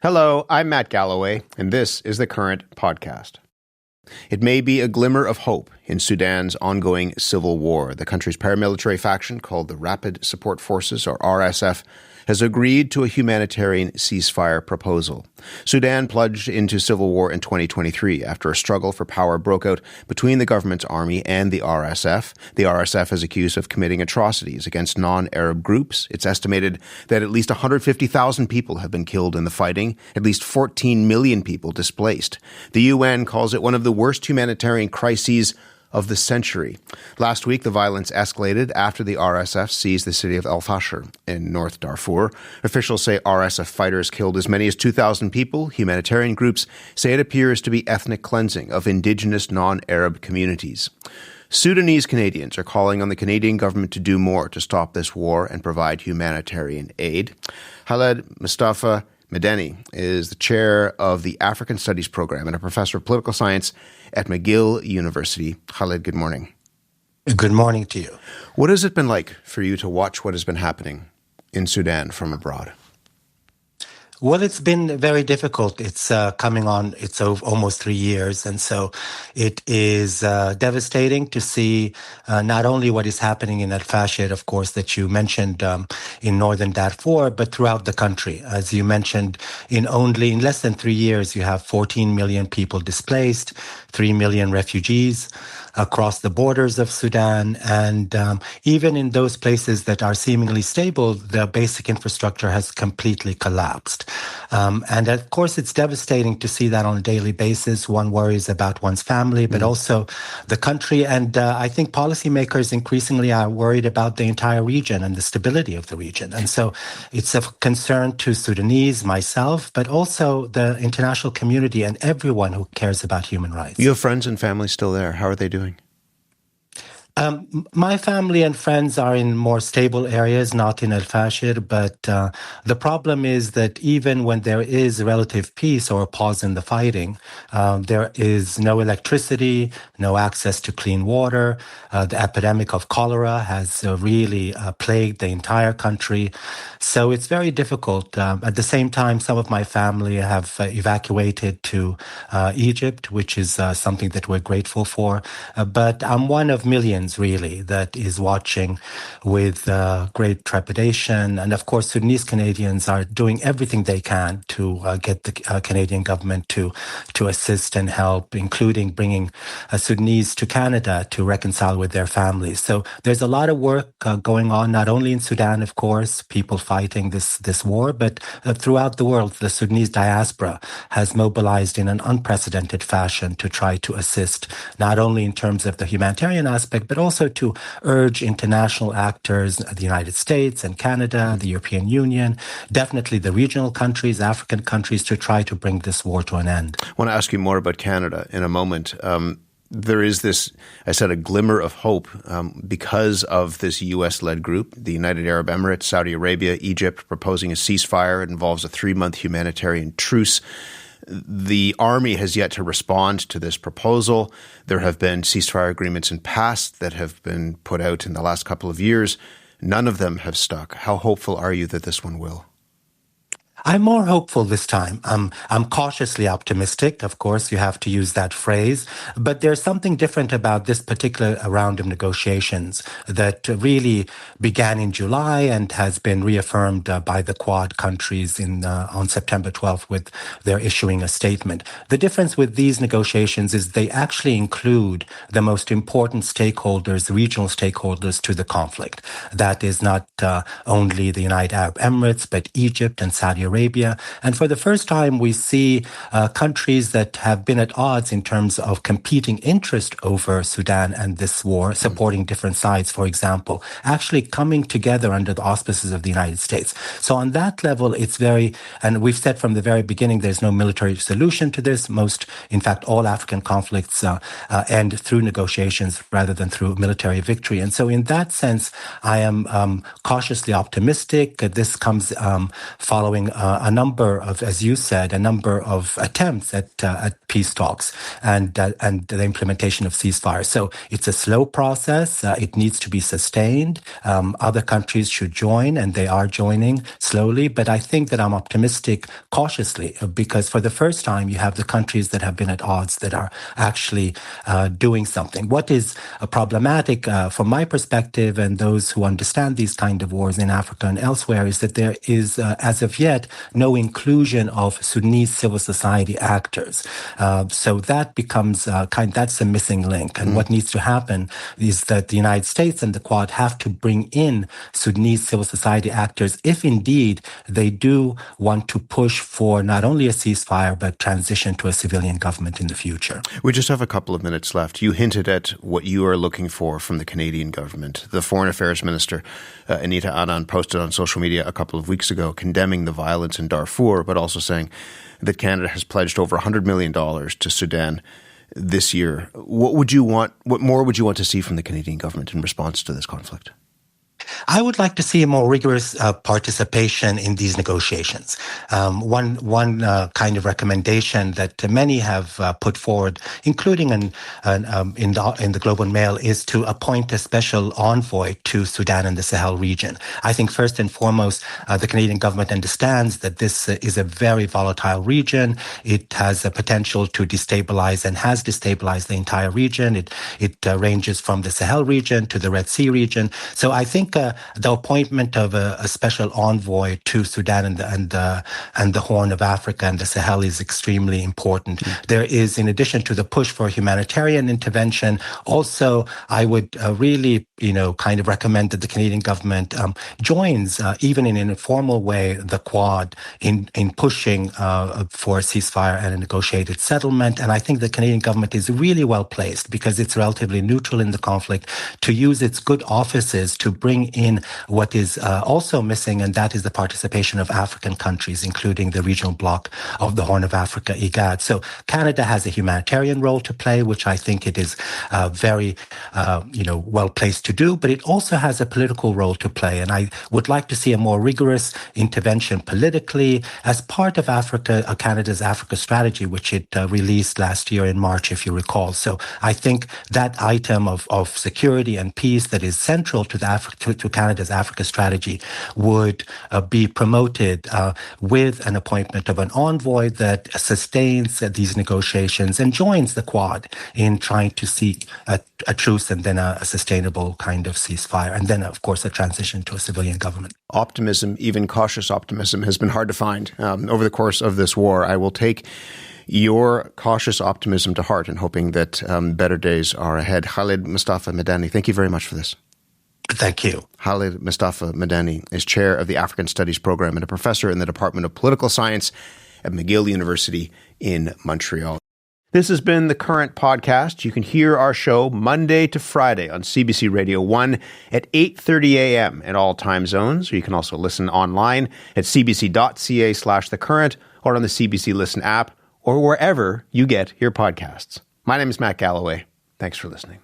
Hello, I'm Matt Galloway, and this is the Current Podcast. It may be a glimmer of hope in Sudan's ongoing civil war. The country's paramilitary faction, called the Rapid Support Forces, or RSF, has agreed to a humanitarian ceasefire proposal. Sudan plunged into civil war in 2023 after a struggle for power broke out between the government's army and the RSF. The RSF is accused of committing atrocities against non-Arab groups. It's estimated that at least 150,000 people have been killed in the fighting, at least 14 million people displaced. The UN calls it one of the worst humanitarian crises of the century. Last week, the violence escalated after the RSF seized the city of El Fasher in North Darfur. Officials say RSF fighters killed as many as 2,000 people. Humanitarian groups say it appears to be ethnic cleansing of indigenous non-Arab communities. Sudanese Canadians are calling on the Canadian government to do more to stop this war and provide humanitarian aid. Kahlid Medini is the chair of the African Studies program and a professor of political science at McGill University. Kahlid, good morning. Good morning to you. What has it been like for you to watch what has been happening in Sudan from abroad? Well, it's been very difficult. It's coming on, it's almost 3 years. And so it is devastating to see not only what is happening in Al-Fasher, of course, that you mentioned in northern Darfur, but throughout the country. As you mentioned, in less than 3 years, you have 14 million people displaced, 3 million refugees across the borders of Sudan. And even in those places that are seemingly stable, the basic infrastructure has completely collapsed. And of course, it's devastating to see that on a daily basis. One worries about one's family, but also the country. And I think policymakers increasingly are worried about the entire region and the stability of the region. And so it's a concern to Sudanese, myself, but also the international community and everyone who cares about human rights. You have friends and family still there. How are they doing? My family and friends are in more stable areas, not in Al-Fasher, but the problem is that even when there is relative peace or a pause in the fighting, there is no electricity, no access to clean water. The epidemic of cholera has really plagued the entire country. So it's very difficult. At the same time, some of my family have evacuated to Egypt, which is something that we're grateful for. But I'm one of millions, really, that is watching with great trepidation. And of course, Sudanese Canadians are doing everything they can to get the Canadian government to assist and help, including bringing Sudanese to Canada to reconcile with their families. So there's a lot of work going on, not only in Sudan, of course, people fighting this war, but throughout the world. The Sudanese diaspora has mobilized in an unprecedented fashion to try to assist, not only in terms of the humanitarian aspect, but also to urge international actors, the United States and Canada, the European Union, definitely the regional countries, African countries, to try to bring this war to an end. I want to ask you more about Canada in a moment. There is this, I said, a glimmer of hope because of this U.S.-led group, the United Arab Emirates, Saudi Arabia, Egypt, proposing a ceasefire. It involves a 3-month humanitarian truce. The army has yet to respond to this proposal. There have been ceasefire agreements in past that have been put out in the last couple of years. None of them have stuck. How hopeful are you that this one will? I'm more hopeful this time. I'm cautiously optimistic. Of course, you have to use that phrase. But there's something different about this particular round of negotiations that really began in July and has been reaffirmed by the Quad countries on September 12th with their issuing a statement. The difference with these negotiations is they actually include the most important stakeholders, regional stakeholders to the conflict. That is not only the United Arab Emirates, but Egypt and Saudi Arabia. And for the first time, we see countries that have been at odds in terms of competing interest over Sudan and this war, supporting different sides, for example, actually coming together under the auspices of the United States. So on that level, it's and we've said from the very beginning, there's no military solution to this. In fact, all African conflicts end through negotiations rather than through military victory. And so in that sense, I am cautiously optimistic. This comes following a number of, as you said, a number of attempts at peace talks and the implementation of ceasefire. So it's a slow process. It needs to be sustained. Other countries should join, and they are joining slowly. But I think that I'm optimistic cautiously, because for the first time, you have the countries that have been at odds that are actually doing something. What is problematic from my perspective and those who understand these kind of wars in Africa and elsewhere is that there is, as of yet, no inclusion of Sudanese civil society actors. So that becomes that's a missing link. And what needs to happen is that the United States and the Quad have to bring in Sudanese civil society actors if indeed they do want to push for not only a ceasefire but transition to a civilian government in the future. We just have a couple of minutes left. You hinted at what you are looking for from the Canadian government. The Foreign Affairs Minister, Anita Anand, posted on social media a couple of weeks ago condemning the violence in Darfur, but also saying that Canada has pledged over $100 million to Sudan this year. What more would you want to see from the Canadian government in response to this conflict? I would like to see a more rigorous participation in these negotiations. One kind of recommendation that many have put forward, including in the Globe and Mail, is to appoint a special envoy to Sudan and the Sahel region. I think first and foremost, the Canadian government understands that this is a very volatile region. It has a potential to destabilize and has destabilized the entire region. It ranges from the Sahel region to the Red Sea region. So I think the appointment of a special envoy to Sudan and the Horn of Africa and the Sahel is extremely important. There is, in addition to the push for humanitarian intervention, also I would really, kind of recommend that the Canadian government joins, even in an informal way, the Quad in pushing for a ceasefire and a negotiated settlement. And I think the Canadian government is really well placed because it's relatively neutral in the conflict to use its good offices to bring in what is also missing, and that is the participation of African countries, including the regional bloc of the Horn of Africa, IGAD. So Canada has a humanitarian role to play, which I think it is very, well placed to do, but it also has a political role to play. And I would like to see a more rigorous intervention politically as part of Canada's Africa strategy, which it released last year in March, if you recall. So I think that item of security and peace that is central to to Canada's Africa strategy would be promoted with an appointment of an envoy that sustains these negotiations and joins the Quad in trying to seek a truce and then a sustainable kind of ceasefire, and then, of course, a transition to a civilian government. Optimism, even cautious optimism, has been hard to find over the course of this war. I will take your cautious optimism to heart and hoping that better days are ahead. Kahlid Mustafa Medini, thank you very much for this. Thank you. Kahlid Mustafa Medini is chair of the African Studies program and a professor in the Department of Political Science at McGill University in Montreal. This has been The Current Podcast. You can hear our show Monday to Friday on CBC Radio 1 at 8:30 a.m. in all time zones. You can also listen online at cbc.ca/thecurrent or on the CBC Listen app or wherever you get your podcasts. My name is Matt Galloway. Thanks for listening.